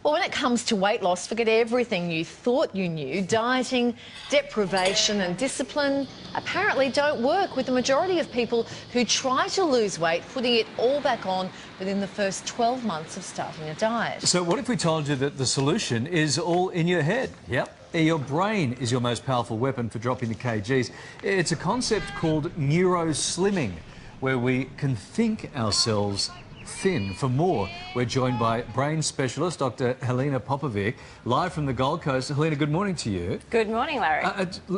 Well, when it comes to weight loss, forget everything you thought you knew. Dieting, deprivation and discipline apparently don't work with the majority of people who try to lose weight, putting it all back on within the first 12 months of starting a diet. So what if we told you that the solution is all in your head? Yep. Your brain is your most powerful weapon for dropping the kgs. It's a concept called NeuroSlimming, where we can think ourselves thin. For more, we're joined by brain specialist Dr. Halina Popovic, live from the Gold Coast. Helena, good morning to you. Good morning, Larry.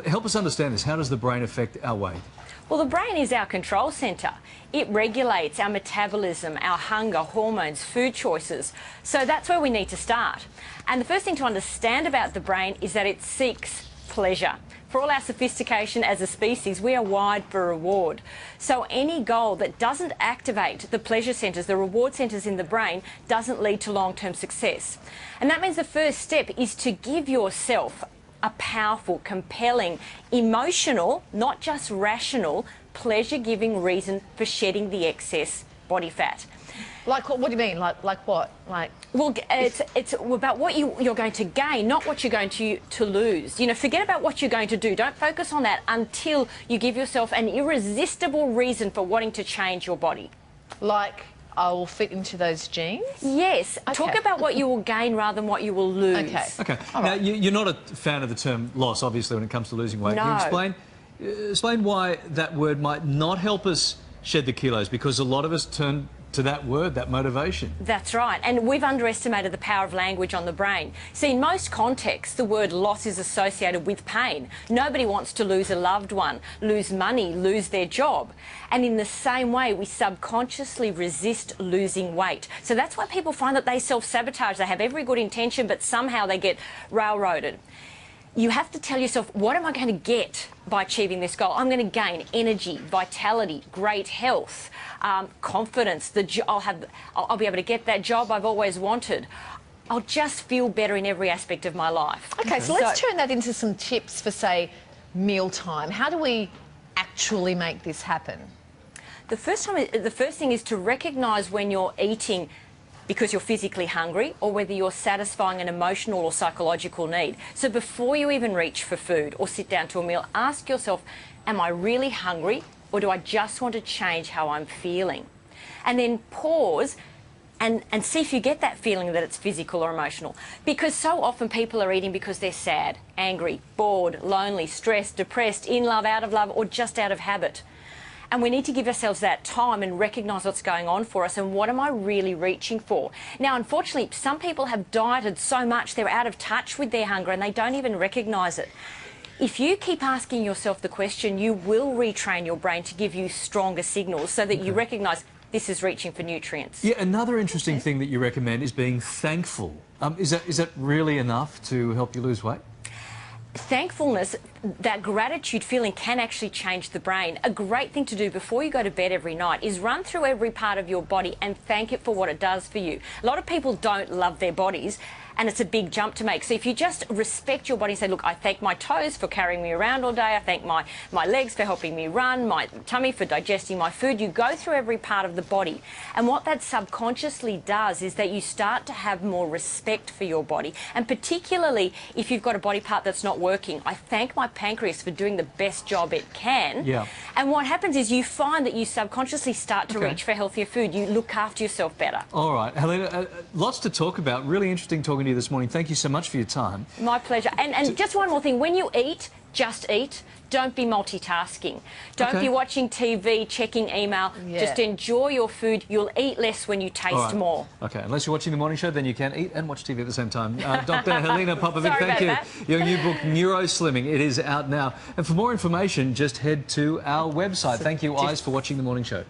Help us understand this. How does the brain affect our weight? Well, the brain is our control centre. It regulates our metabolism, our hunger, hormones, food choices. So that's where we need to start. And the first thing to understand about the brain is that it seeks pleasure. For all our sophistication as a species, we are wired for reward. So any goal that doesn't activate the pleasure centres, the reward centres in the brain, doesn't lead to long-term success. And that means the first step is to give yourself a powerful, compelling, emotional, not just rational, pleasure-giving reason for shedding the excess body fat. Like what? What do you mean? Like what? Like? Well, it's about what you're going to gain, not what you're going to lose. You know, forget about what you're going to do. Don't focus on that until you give yourself an irresistible reason for wanting to change your body. Like, I will fit into those jeans? Yes. Okay. Talk about what you will gain rather than what you will lose. Okay. Okay. Now, you're not a fan of the term loss, obviously, when it comes to losing weight. No. Can you explain why that word might not help us shed the kilos? Because a lot of us turn to that word, that motivation. That's right, and we've underestimated the power of language on the brain. See, in most contexts, the word loss is associated with pain. Nobody wants to lose a loved one, lose money, lose their job. And in the same way, we subconsciously resist losing weight. So that's why people find that they self-sabotage. They have every good intention, but somehow they get railroaded. You have to tell yourself, what am I going to get by achieving this goal? I'm going to gain energy, vitality, great health, confidence. I'll be able to get that job I've always wanted. I'll just feel better in every aspect of my life. Okay, so let's turn that into some tips for, say, mealtime. How do we actually make this happen? The first thing is to recognise when you're eating because you're physically hungry or whether you're satisfying an emotional or psychological need. So before you even reach for food or sit down to a meal, ask yourself, am I really hungry or do I just want to change how I'm feeling? And then pause and see if you get that feeling that it's physical or emotional. Because so often people are eating because they're sad, angry, bored, lonely, stressed, depressed, in love, out of love, or just out of habit. And we need to give ourselves that time and recognise what's going on for us and what am I really reaching for. Now, unfortunately, some people have dieted so much they're out of touch with their hunger and they don't even recognise it. If you keep asking yourself the question, you will retrain your brain to give you stronger signals so that you recognise this is reaching for nutrients. Yeah, another interesting thing that you recommend is being thankful. Is that really enough to help you lose weight? Thankfulness, that gratitude feeling can actually change the brain. A great thing to do before you go to bed every night is run through every part of your body and thank it for what it does for you. A lot of people don't love their bodies and it's a big jump to make. So if you just respect your body and say, look, I thank my toes for carrying me around all day, I thank my legs for helping me run, my tummy for digesting my food, you go through every part of the body. And what that subconsciously does is that you start to have more respect for your body. And particularly if you've got a body part that's not working, I thank my pancreas for doing the best job it can. Yeah. And what happens is you find that you subconsciously start to reach for healthier food. You look after yourself better. All right, Helena, lots to talk about. Really interesting talking to you this morning. Thank you so much for your time. My pleasure. And just one more thing. When you eat, just eat. Don't be multitasking. Don't be watching TV, checking email. Just enjoy your food. You'll eat less when you taste more. Okay, unless you're watching the morning show, then you can eat and watch TV at the same time. Dr. Halina Popovic, thank you. Your new book, NeuroSlimming, it is out now. And for more information, just head to our website. Thank you, Eyes, for watching the morning show.